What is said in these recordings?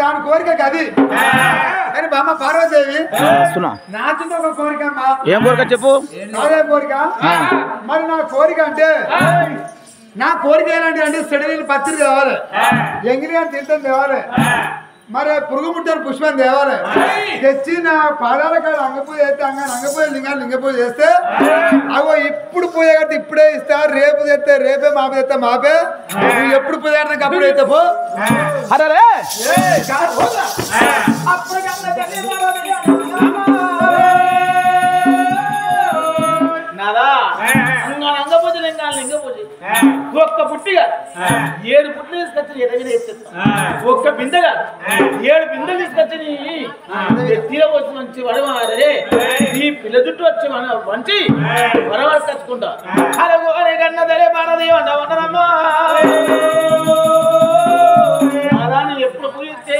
దాని కోరిక అది కానీ బామ్మ పార్వదేవి నాచింది ఒక కోరిక అమ్మా. ఏం కోరిక చెప్పు. అదే కోరిక మరి నా కోరిక అంటే నా కోరిక ఏంటంటే అంటే సెడలీలు పత్రి తేవాలి, ఎంగిలి అని తింటాం తేవాలి, మరి పురుగు ముట్టని పుష్పం తేవాలి, తెచ్చి నా పాదాల కాడ అంగపూజ చేస్తే అంగపూజ లింగపూజ చేస్తే అగో ఇప్పుడు పూజ కట్టి ఇప్పుడే ఇస్తా, రేపు తెస్తే రేపే మాపే తెస్తే మాపే, నువ్వు ఎప్పుడు పూజ కట్టినాక అప్పుడు అయితే పో. అరే అంగపూజ లింగపూజ ఒక్క పుట్టిగా 7 పుట్లు తీసుకొచ్చి ఎదగిన ఒక్క బిందెగా 7 బిందెలు తీసుకొచ్చి తీర వచ్చి మంచి వడవారే ఈ పిల్ల జుట్టు వచ్చి మన మంచి వరవాడు తెచ్చుకుంటా అరే కన్నదరే బాణదేవంట వంటనమ్మా అలాని ఎప్పుడు పూజిస్తే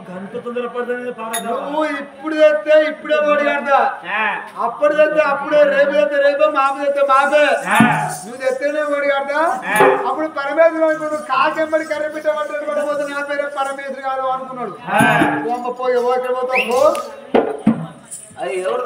గంట తొందర పడుతుంది. నువ్వు ఇప్పుడు తెస్తే ఇప్పుడే ఓడి కడతా, అప్పుడు తెస్తే అప్పుడే, రేపు తెస్తే రేపే, మాపు తెస్తే మాపే, నువ్వు తెస్తేనే ఓడి కడతా. అప్పుడు పరమేశ్వరుడు కాకెంబడి కర్రీ పెట్టబట్టాడు పడిపోతే నా పేరే పరమేశ్వరు కాదు అనుకున్నాడు. పోయి ఓకే పోతా పో. అది ఎవరు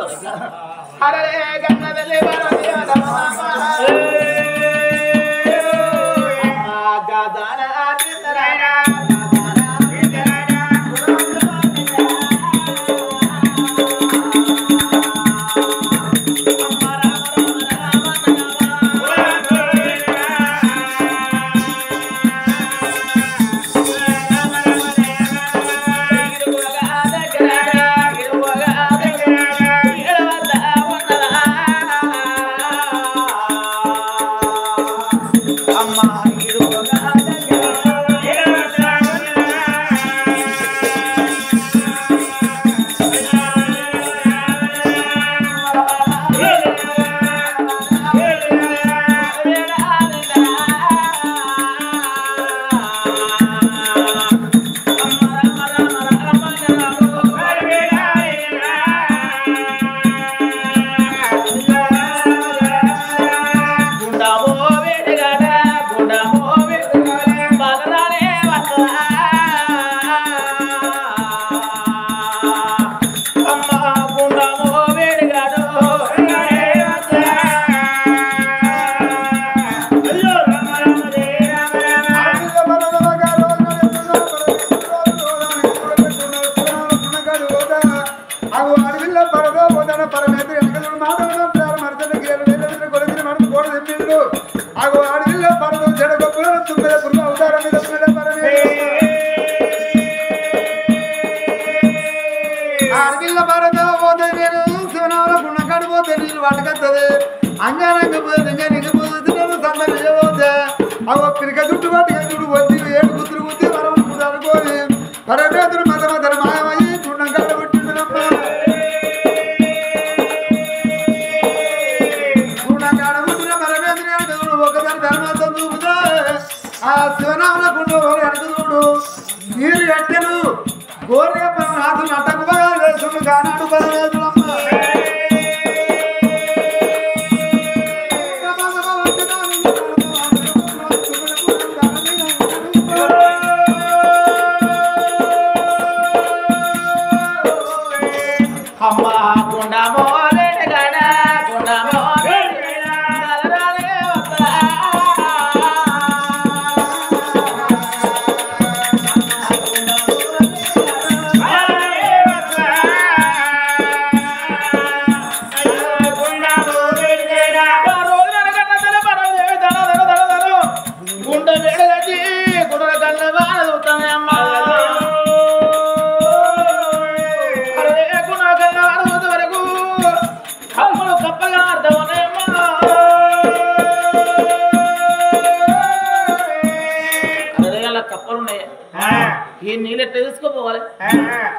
ఈ నీళ్ళు ఎట్లా తీసుకోపోవాలి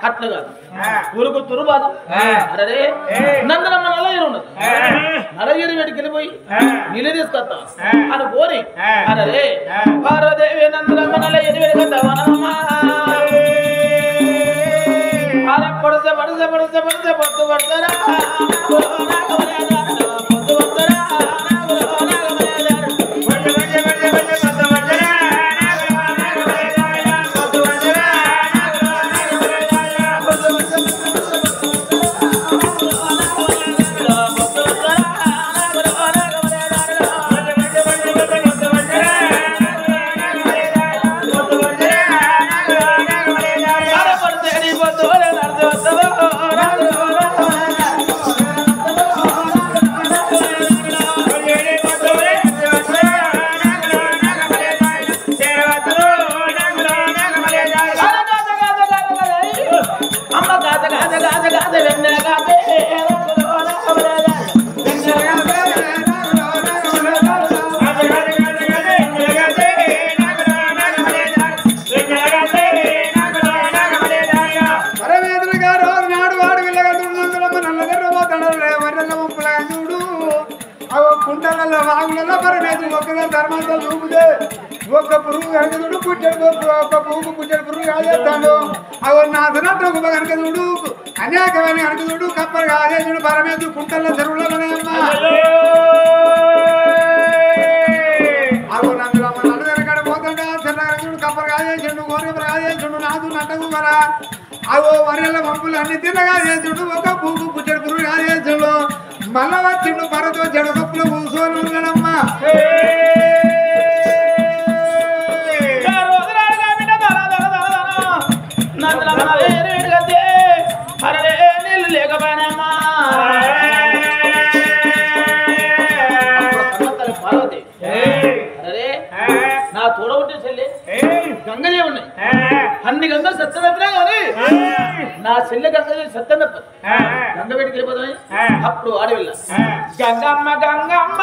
అట్లా కాదు ఊరుకు తురుబాదు అరే నందనమ్మ నల్లగిరి ఉండదు నల్లగిరి వేడికి వెళ్ళిపోయి నీళ్ళు తీసుకొస్తా అని పోని అరే పార్వదేవి నందనమ్మ నల్లగిరి వేడికొద్దామా అలా పడితే పడితే పడితే పడితే పొద్దు పడతారా పరమేశ్వరు ఒక్కగా ధర్మాంతాలు చూపుతే ఒక్క పురుగు కనుక పుట్టాడు ఒక్క పువ్వు పుట్టాడు పురుగు కాజేస్తాడు అవి నాథనట్టు ఒక కనుక చూడు అనేకమైన కనుక చూడు కప్పలు కాజేసుడు పరమేశ్వరు కుంటల్లో చెరువులలోనే అమ్మా అవి నన్ను నన్ను పోతుంటా చిన్నగడు కప్పలు కాజేసిండు గోరెపలు కాజేసిండు నాదు నట్టకు మరా అవో వరెల పంపులు అన్ని తిన్నగా చేసుడు ఒక పువ్వు పుట్టడు పురుగు కాజేసిండు మళ్ళా వచ్చిండు పరతో చెడు కప్పులు కూర్చొని ఉన్నాడమ్మా నా తోడబుట్టే చెల్లి గంగలే ఉన్నాయి అన్ని గంగలు సత్యం తప్పినా కానీ నా చెల్లె గంగ సత్యం తప్పదు గంగ పెట్టి వెళ్ళిపోతాయి అప్పుడు ఆడి వెళ్ళ గంగమ్మ గంగమ్మ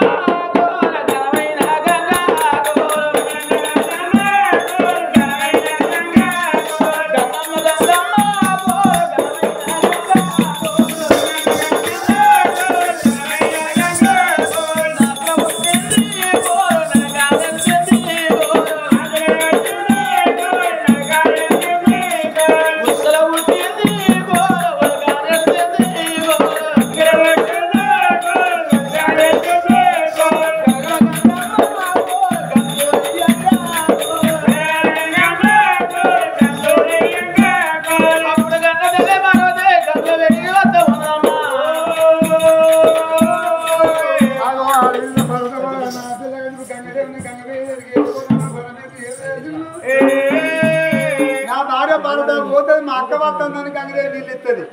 పోతుంది మా అక్క వస్తుందని గంగదే నీళ్ళు ఇస్తుంది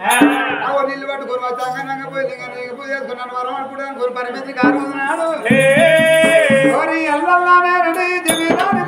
నీళ్ళు పట్టుకొని వచ్చాక పోయి పూజ చేసుకున్నాను వరం అనుకుంటాను పరిమితి కారుతున్నాడు ఎల్లల్లానే రెడీ జమీదాని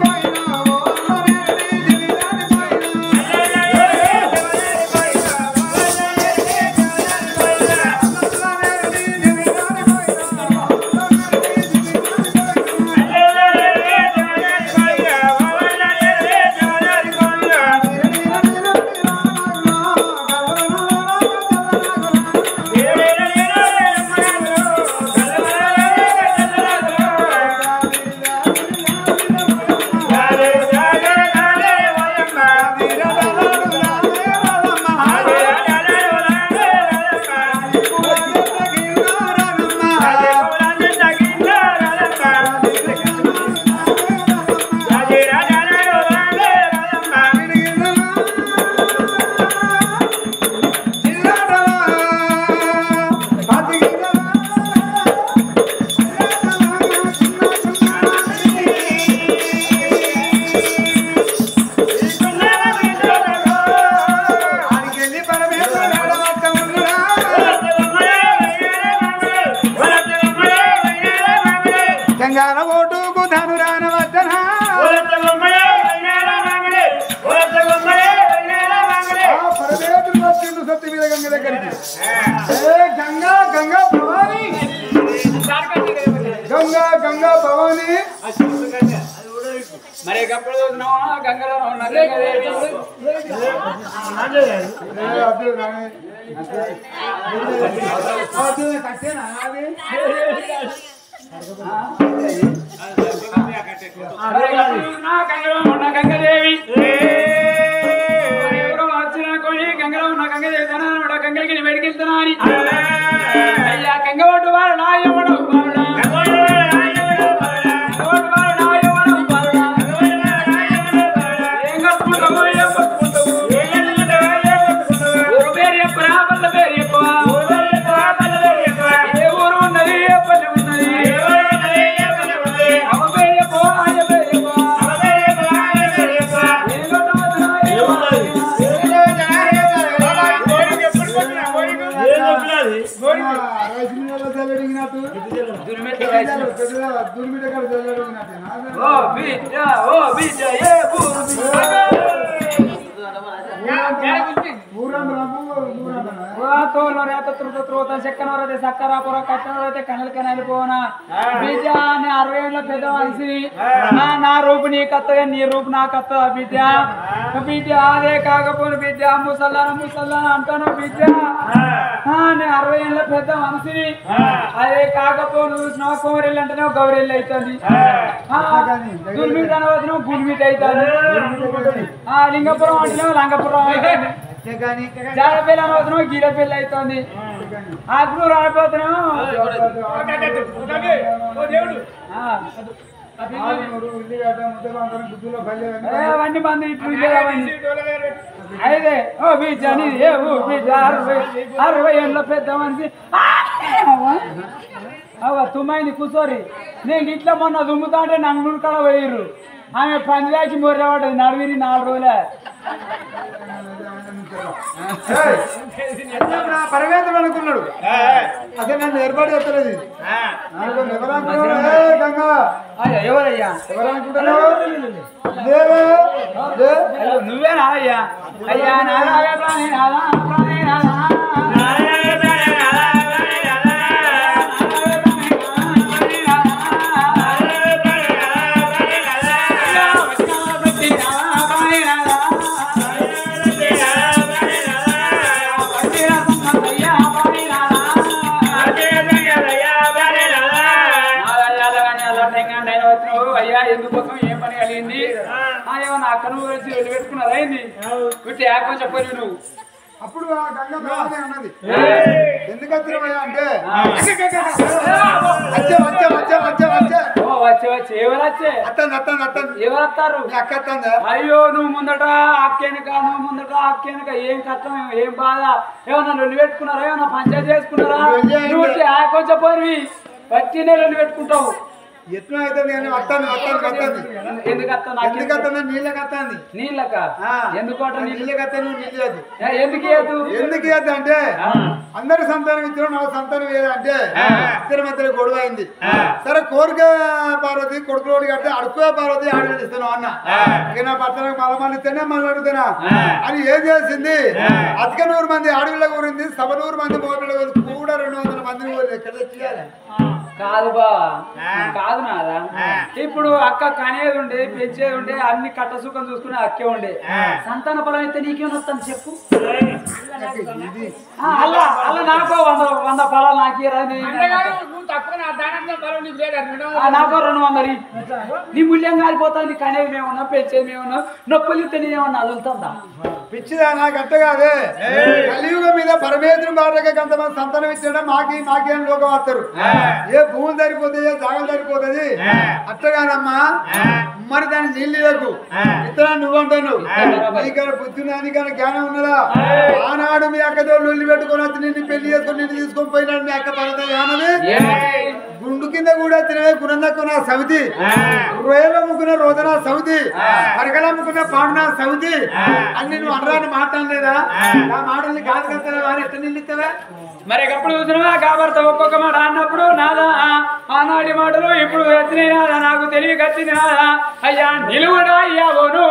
మరి ఎప్పుడు చూసినావా గంగలో గంగదేవి ఎవరో వచ్చిన కొని గంగలో ఉన్న గంగదేవి తన గంగకి వెడికెళ్తున్నా అని అయ్యా గంగవాడు వాడు నా ఎవడు సక్కరాపుర కట్టినైతే కనలు కనలిపోనా బిడ్డ అని 60 ఏళ్ళ పెద్ద మనిషి నా రూపు నీ కత్తగా నీ రూపు నా కత్త బిడ్డ బిడ్డ అదే కాకపోను బిడ్డ ముసల్లాన అంటాను బిడ్డ నేను 60 ఏళ్ళ పెద్ద మనిషిని. అదే కాకపోను చూసినా కోమరెల్లి అంటేనే గౌరెల్లి అవుతుంది, దుర్మిట్ అనవద్దు గుల్మిట్ అవుతుంది, లింగపురం అంటేనే లంగపురం అవుతుంది, జాడపల్లి అనవద్దు గీలపల్లి అవుతుంది, ఆకునూరు అనపోతున్నాం అవన్నీ మంది ఇప్పుడు అయితే ఓ బీచ్ అని 60 ఏళ్ళ పెద్ద మనిషి తుమ్మైంది కూర్చోరి. నేను ఇట్లా మొన్న దుమ్ముతా అంటే నంగుడు కాడ పోయిర్రు, ఆమె పందిరాకి మొర్రపడ్డది నడివిరి 4 రోజులే. పరమేంద్రుడు అనుకున్నాడు, అసలు నన్ను ఏర్పాటు చేస్తలేదు. ఎవరయ్యా నువ్వేనా అయ్యా? అయ్యా నారాయణ ప్రాణి నాదా ప్రాణి నాదా ఎందుకోసం ఏం పని కలిగింది? ఏమన్నా అక్కడ నువ్వు వచ్చి వెళ్ళి పెట్టుకున్నారా ఏంది? వీటి యాకం చెప్పలేదు నువ్వు. అప్పుడు ఆ గంగ బాగానే ఉన్నది. ఎందుకు వచ్చినావయ్యా అంటే వచ్చే ఎవరు వచ్చే ఎవరు వస్తారు? అయ్యో నువ్వు ముందట అక్కేనక నువ్వు ముందట అక్కేనక ఏం కష్టం ఏం బాధ? ఏమన్నా లొల్లి పెట్టుకున్నారా? ఏమన్నా పంచాయతీ చేసుకున్నారా? నువ్వు యాకం చెప్పని పట్టినే లొల్లి పెట్టుకుంటావు. ఎట్లా అయితే నేను వస్తాను నీళ్ళకి వస్తాను నీళ్ళక ఎందుకోట నీళ్ళకి వస్తాను నీళ్ళు ఎందుకు అంటే అందరు సంతానం ఇచ్చిన నాకు సంతానం ఏదంటే ఇద్దరి మధ్యలో గొడవ అయింది. సరే కోరిక పార్వతి కొడుకులోడి కడితే అడుక్కువ పార్వతి ఆడపిస్తున్నావు అన్న, ఇక నా భర్తలకు మళ్ళీ ఇస్తేనే మళ్ళీ అడుగుతున్నా అని ఏం చేసింది? 1100 మంది ఆడపిల్ల కూరింది, 100 మంది మోపిల్ల కూడా 200 మందిని ఎక్కడ తెచ్చేయాలి? కాదు బా కాదు నాదా. ఇప్పుడు అక్క కనేది ఉండే పెంచేది ఉండే అన్ని కట్ట సుఖం చూసుకునే అక్కే ఉండే. సంతాన ఫలం అయితే నీకేమో వస్తాను చెప్పు. అలా నాకో 100 ఫలాలు నాకేరా? నాకో 200. నీ మూల్యం కాలిపోతుంది. కనేది మేమన్నా పెంచేది మేమన్నా నొప్పులు ఇస్తే నేనేమన్నా అదులుతుందా? పిచ్చిదా నాకు అట్ట కాదే. కలియుగం మీద పరమేశ్వరుని భార్యకి కొంతమంది సంతానం ఇచ్చడం మాకి అని లోకం వస్తారు. ఏ భూములు సరిపోతాయి ఏ జాగలు సరిపోతుంది అట్టగానమ్మా. మరి దాని నీళ్ళు లేకు ఇతర నువ్వంటాను నీకన్నా బుద్ధి నీకన్నా జ్ఞానం ఉన్నదా? ఆనాడు మీ అక్కతో లొల్లి పెట్టుకొని వచ్చి నిన్ను పెళ్లి చేసుకొని నిన్ను తీసుకొని పోయినాడు మీ అక్క పడతా కానది. గుండు కింద కూడా తినే గుణందక్కున్న సమితి, రొయ్యలు అమ్ముకున్న రోజున సమితి, అరకలు అమ్ముకున్న పాండున సమితి అన్ని నువ్వు అనరాని మాట్లాడలేదా? ఆ మాటల్ని కాదు కదా వారు ఎట్ట నిల్లిస్తావా? మరి ఎప్పుడు చూసినా కాబడతా ఒక్కొక్క మాట అన్నప్పుడు నాదా ఆనాటి మాటలు ఇప్పుడు వచ్చినాయి నాదా, నాకు తెలివి వచ్చింది నాదా. అయ్యా నిలువుడా అయ్యావోను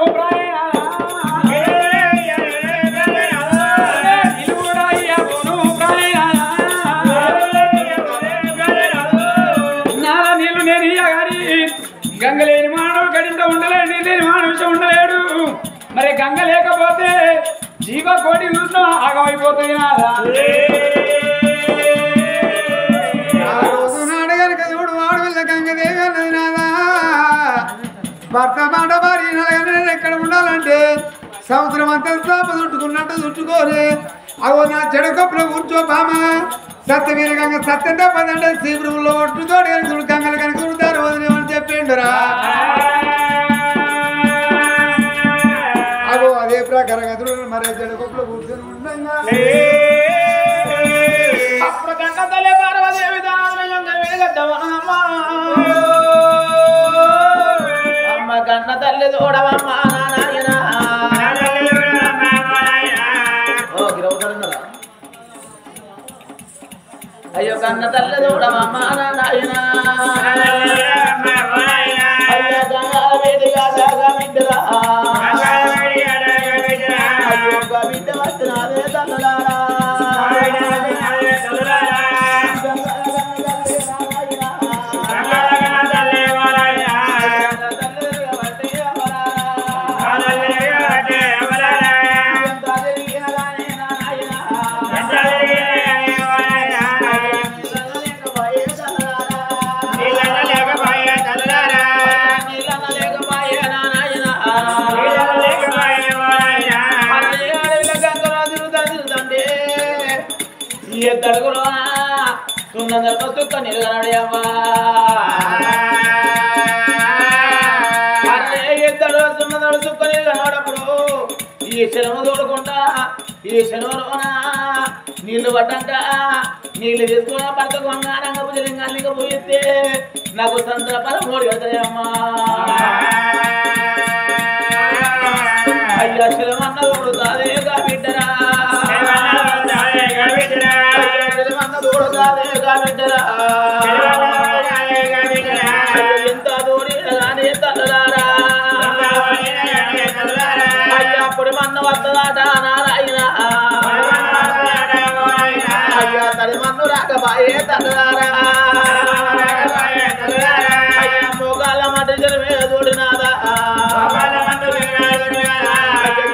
నిలువుడా అయ్యావోను నాదా. నీళ్ళు నేను ఇయ్యగాని గంగ లేని మానవుడు గడింత ఉండలేడు, నీళ్ళు లేని మానవుడు ఉండలేడు. మరి గంగ లేకపోతే జీవ కోటి చూసినా ఆగమైపోతుంది నాదా. భర్త మాట భార్య ఎక్కడ ఉండాలంటే సముద్రం అంతా చాప చుట్టుకున్నట్టు చుట్టుకోని అగో నా చెడు కప్పులో కూర్చో బామ సత్యవీర గంగ సత్యం తప్పదంటే శిబిరంలో ఒట్టుతో చూడు గంగలు కనుక చూడతారు వదిలేమని చెప్పిండురా. అగో అదే ప్రకారంగా చూడు మరి చెడు కప్పులో కూర్చొని ఉండగా అప్పుడు గంగ తల్లి పార్వదేవి అమ్మ గన్న తల్లి చూడవమ్మా నాయన అయ్యో కన్న తల్లి చూడవమ్మా నాయన అయ్యో గంగా వేదిగా జాగా బిడ్డరా అయ్యో బిడ్డ వచ్చినాదే తల్లులారా Dale, ఎద్దడుగులో సున్నందర చుక్క నిలగనడమ్మా అరే ఎద్దడు సున్నందర చుక్క నిలగనప్పుడు ఈ శరమ తోడుకుంటా ఈ శరమలోన నీళ్లు పట్టంట నీళ్లు తీసుకున్న పడతకు రంగపు లింగానికి పోయితే నాకు సంతర పదమూడు వెళ్తాయమ్మా అయ్యా శరమన్న తోడుతాదేగా బిడ్డరా శరమన్న తోడుతాదేగా బిడ్డరా ఎంత దూరిగానే తల్లరారా అయ్యా అప్పుడు మన్న వద్దదాట నారాయణ అయ్యా తడి మన్ను రాకబాయే తల్లరారా అయ్యా మోగాల మట్టి జనమే దూడినాదా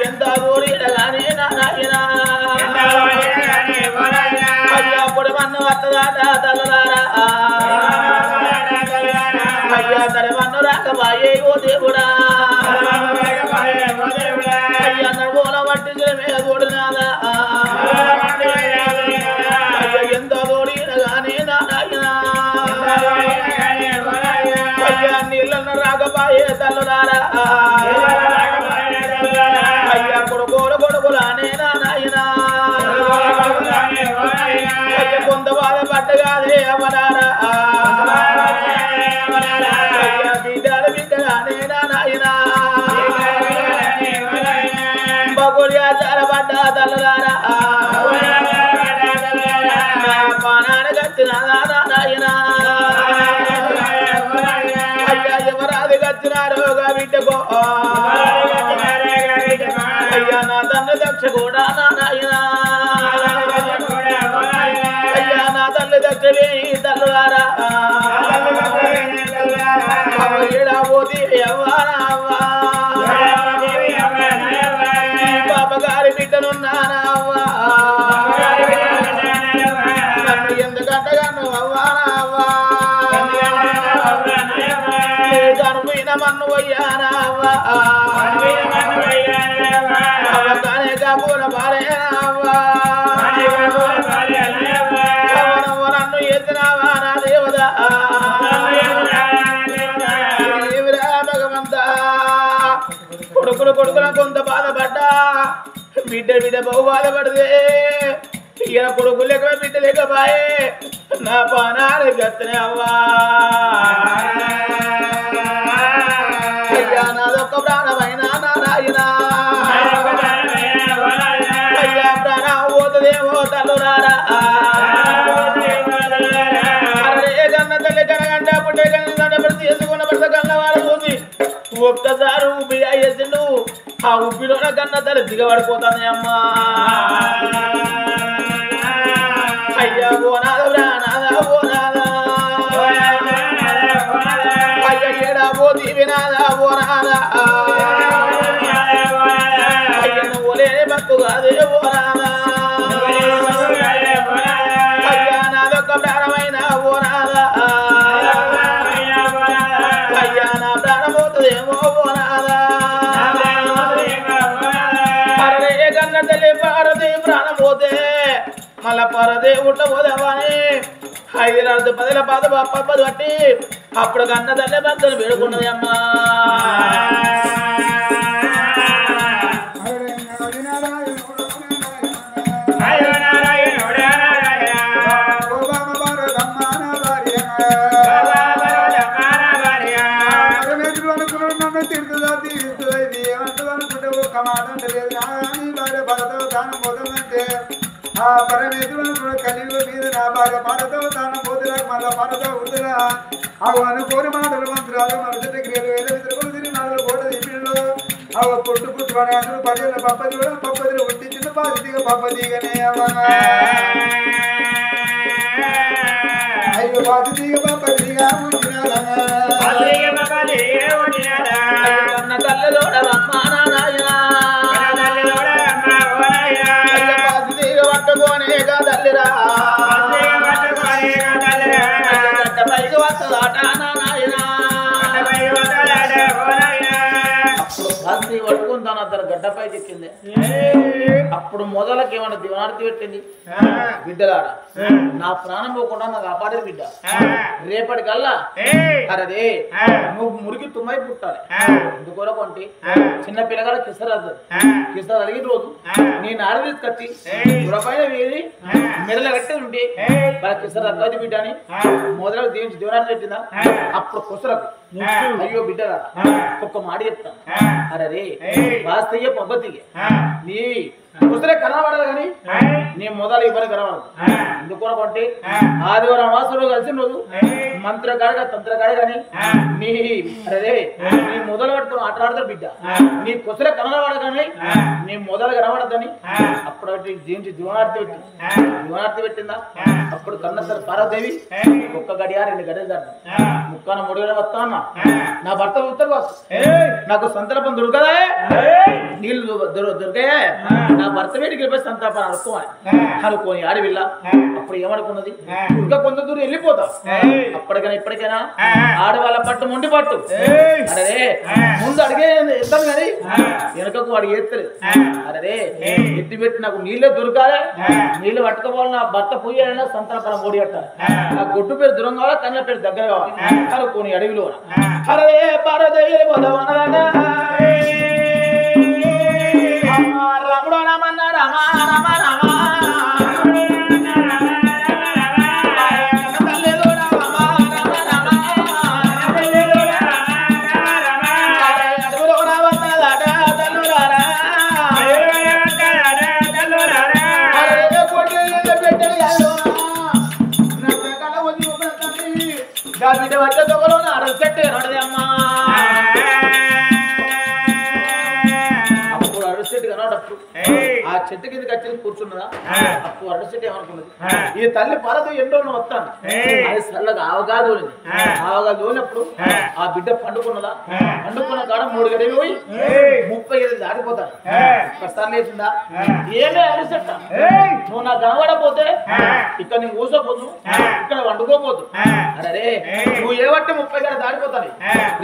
ఎంత దూరిగానే నారాయణ అయ్యా అప్పుడు మన్న వద్దదాట తల్లరారా అయ్యా తడి మన్ను రాకబాయే ఓ దేవుడా అయ్యా నడువుల మట్టి జనమే దూడినాదా ఎంత దూడినగానే నారాయణ అయ్యా నీళ్ళను రాకపాయే తల్లురారా అయ్యా కొడుకులానే నారాయణ అయ్యా కొంత బాధపడ్డగానే అవరారా అయ్యా బిడ్డలు బిడ్డగానే నారాయణ బగుడియా చాలబడ్డ తల్లురారా పానాన్ని గచ్చిన నారాయణ అయ్యా ఎవరాది గచ్చినారోగా బిడ్డకో అయ్యా నా తండ్రి దక్ష కూడా నారాయణ అయ్యా నా తల్లి దక్షలే తల్లులారా ఏడాపోతే ఎవ్వరావా బాబగారి బిడ్డనున్నానవ్వా నన్ను ఎందుకంటగాను అవ్వానవ్వా కనుమైన మన్ను పోయానవ్వా అవగానే కాబూల పారేనవ్వా నన్ను ఎత్తినావా నా దేవదా భగవంతా కొడుకుల కొంత బాధపడ్డా బిడ్డ బహు బాధపడితే ఈయన కొడుకు లేక బిడ్డ లేకపాయే నా పానాలు గత్తనే అవ్వా అయ్యా నాదొక్క ప్రాణమైన నారాయణ అయ్యా ప్రాణం పోతుందేమో తల్లురారా అరే కన్న తల్లి కనగంట పుట్టే కన్న ప్రతి చేసుకున్న భర్త కన్నవాడు చూసి ఒక్కసారి ఉబ్బి అయ్యేసిండు ఆ ఉబ్బిలోన కన్న తల్లి దిగబడిపోతుంది అమ్మా అయ్యా పోనాద ప్రాణాదా పోనాదా అయ్యా ఏడా పోతీ వినాదా పోనాదా అయ్యా నువ్వు లేని భక్తు కాదే పోనాదా అయ్యా నాదొక్క ప్రాణమైన పోనాదా అయ్యా నా ప్రాణం పోతుందేమో పోనాదా అరే కన్న తల్లి పారది ప్రాణం పోతే మళ్ళా పరదే ఉట్టబోదేవాని 5 10 పప్పది పట్టి అప్పుడు కన్న తల్లి భక్తులు వేడుకున్నది అమ్మా పరమేశ్వరుడు కలియుగ మీద నా భార్య పాటతో తాను పోతులా మళ్ళా పాటతో ఉద్దులా అవు అనుకోని మాటలు మంత్రాలు మనసుని క్రియలు వేల వితరుకులు తిరిగి 4 కోట్ల దీపిళ్ళు అవు పుట్టు పడేందులు 10 పప్పది కూడా పప్పదిలో ఉట్టించిన పాదిగా పప్పదిగానే అయ్యో పాదిగా పప్పదిగా కన్న తల్లిలోడ పట్టుకోనే తల్లిరా పైకి వస్తుందట నాయన అప్పుడు భక్తి పట్టుకుంటాను అతను గడ్డపైకి ఎక్కింది అప్పుడు మొదలకి ఏమన్నా దివనార్తి పెట్టింది బిడ్డలాడ నా ప్రాణం పోకుండా నాకు కాపాడేది బిడ్డ రేపటికల్లా అరే నువ్వు మురికి తుమ్మై పుట్టాలి ఎందుకొరకు అంటే చిన్న పిల్లగాడ కిసర అడిగిన రోజు నేను ఆడ తీసుకొచ్చి పైన వేది మెడల కట్టి ఉంటే వాళ్ళ కిసర అద్దది బిడ్డ అని మొదలకు దివనార్తి పెట్టిందా అప్పుడు కుసరకు అయ్యో బిడ్డగా ఒక్క మాట చెప్తాను అరే వాస్తయ్య పద్ధతిగా నీ ముసలే కనబడదు కానీ నీ మొదలు ఇవ్వరు కనబడదు ఎందుకొనకంటే ఆదివారం అమాసుడు కలిసిన రోజు మంత్రగాడగా తంత్రగాడ కానీ నీ అరే నీ మొదలు పట్టుకుని ఆటలాడతారు బిడ్డ నీ కుసలే కనబడదు కానీ నీ మొదలు కనబడద్దని అప్పుడు జీవించి దివనార్తి పెట్టిందా అప్పుడు కన్నసరి పార్వదేవి ఒక్క గడియా 2 గడియలు దాటి ముక్కన 3 గడియలు వస్తా అన్నా నా భర్త ఉత్తరు నాకు సంతర్పం దొరకదా నీళ్ళు దొరికాయా నా భర్త వేడికి వెళ్ళిపోయి సంతాపం అనుకోని ఆడవిల్ల అప్పుడు ఏమనుకున్నది ఇంకా కొంత దూరం వెళ్ళిపోతా అప్పటికైనా ఇప్పటికైనా ఆడవాళ్ళ పట్టు మొండి పట్టు అరే ముందు అడిగే ఎత్తాను కానీ వెనకకు వాడికి ఎత్తలేదు అరే ఎత్తి పెట్టి నాకు నీళ్ళే దొరకాలి నీళ్ళు పట్టుకోవాలి నా భర్త పోయాలన్నా సంతాపం మూడి కట్టాలి నా గొడ్డు పేరు దూరం కావాలా కళ్ళ పేరు దగ్గర కావాలి అనుకోని అడవిలో అరే పారదేవి రాముడు రామన్న రామ రామ రామ అమ్మా ఆ చెట్టు కిందకి వచ్చి కూర్చున్నదా అప్పుడు అరటి చెట్టు ఏమనుకున్నది ఈ తల్లి పారతో ఎండో వస్తాను అది చల్లగా ఆవగా దోలినప్పుడు ఆ బిడ్డ పండుకున్నదా పండుకున్న కాడ 3 గడియలు పోయి 35 దాటిపోతాను ప్రస్తానం వేసిందా ఏమే అరటి చెట్ట నువ్వు నాకు కనబడపోతే ఇక్కడ నేను కూసోపోదు ఇక్కడ వండుకోపోదు అరే నువ్వు ఏమంటే 30 గడియలు దాటిపోతాను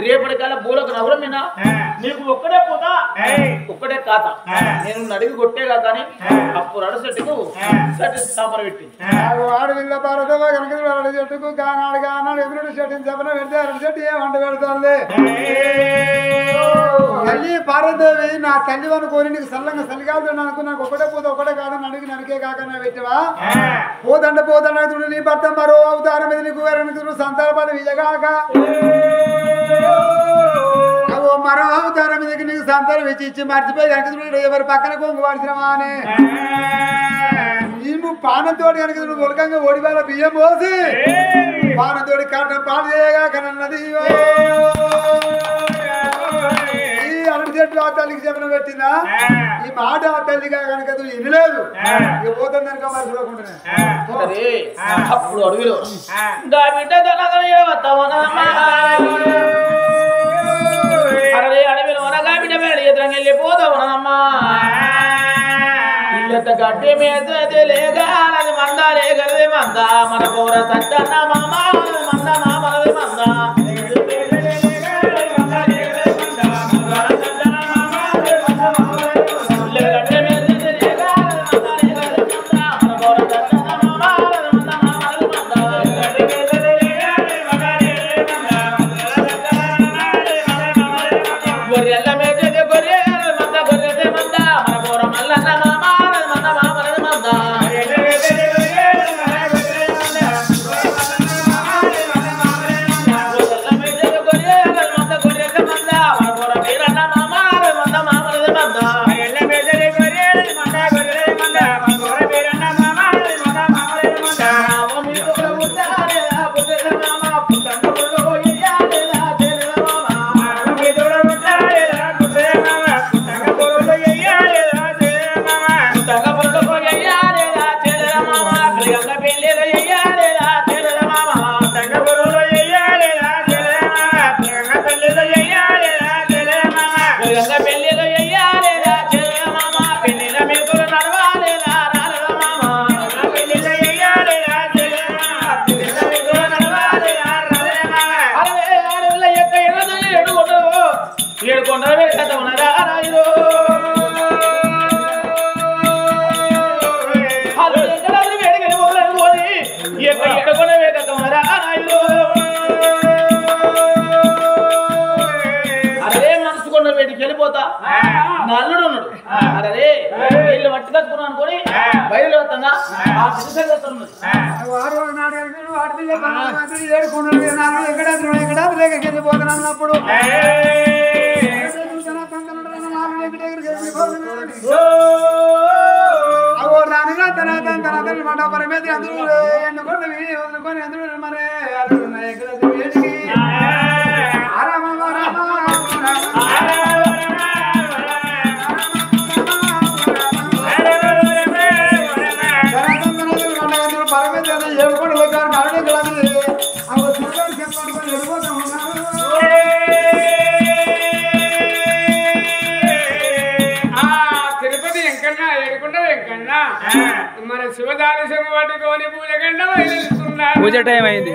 రేపటికల్లా బూలకు నవరం మీద నీకు ఒక్కడే పోతా ఒక్కడే కాత నేను అడిగి కొట్టేగా కానీ అప్పుడు అడసెట్టుకు స్థాపన పెట్టింది ఆడవిల్ల భారతవ కనుక అరటి చెట్టుకు కానాడు ఎదురు చెట్టుని చెప్పన పెడితే అరటి చెట్టు ఏ వంట పెడుతుంది తల్లి పార్వదేవి నా తల్లి అనుకోని నీకు సల్లంగా చలికాలు అనుకో నాకు ఒకటే పోతే ఒకటే కాదని అడిగి నరికే కాకన్నా పెట్టవా పోదండ నీ భర్త మరో అవతారం మీద నీకు సంతాపన విజగాక మరో అవతారం మీదకి నీకు సంతానం ఇచ్చి మర్చిపోయి కనుక ఎవరి పక్కన కొంగు పడిచినవా అని నీవు పానంతోటి కనుక ఉలకంగా ఓడివాళ్ళ బియ్యం పోసి పానంతోటి కట్నం పాలు చేయగా కనన్నది ఈ అరటి చెట్లు ఆ తల్లికి చెప్పిన పెట్టిందా ఈ మాట ఆ తల్లిగా కనుక వినలేదు ఇక పోతుంది కనుక మరి చూడకుండానే అప్పుడు అడవిలో అడవిలో అనగా బిడ్డ మేడ ఎదురంగా వెళ్ళిపోతావునమ్మా ఇల్లెత్త గడ్డి మీద లేగానది మంద రేగలది మంద మన పౌర సత్తన్న మామ మంద మామలది మంద నా అల్లుడు ఉన్నాడు అరే వీళ్ళు మట్టి కట్టుకున్నాను అనుకొని బయలుదేరుతుందా ఆ పిల్లలు చేస్తున్నది అన్నప్పుడు తన మాట పరమేది అందరూ ఎన్నుకొని వదులుకొని అందరూ మరి పరమేది ఏడుకొని వచ్చారు అరుడే కలిగి చెప్పాడుకొని ఎడిపోతా ఉన్నారు తిరుపతి ఎంకన్నా ఏడుకుంటా ఎంకన్నా మన శివదారి శివ పట్టుకొని పూజ గంట పూజ టైం అయింది.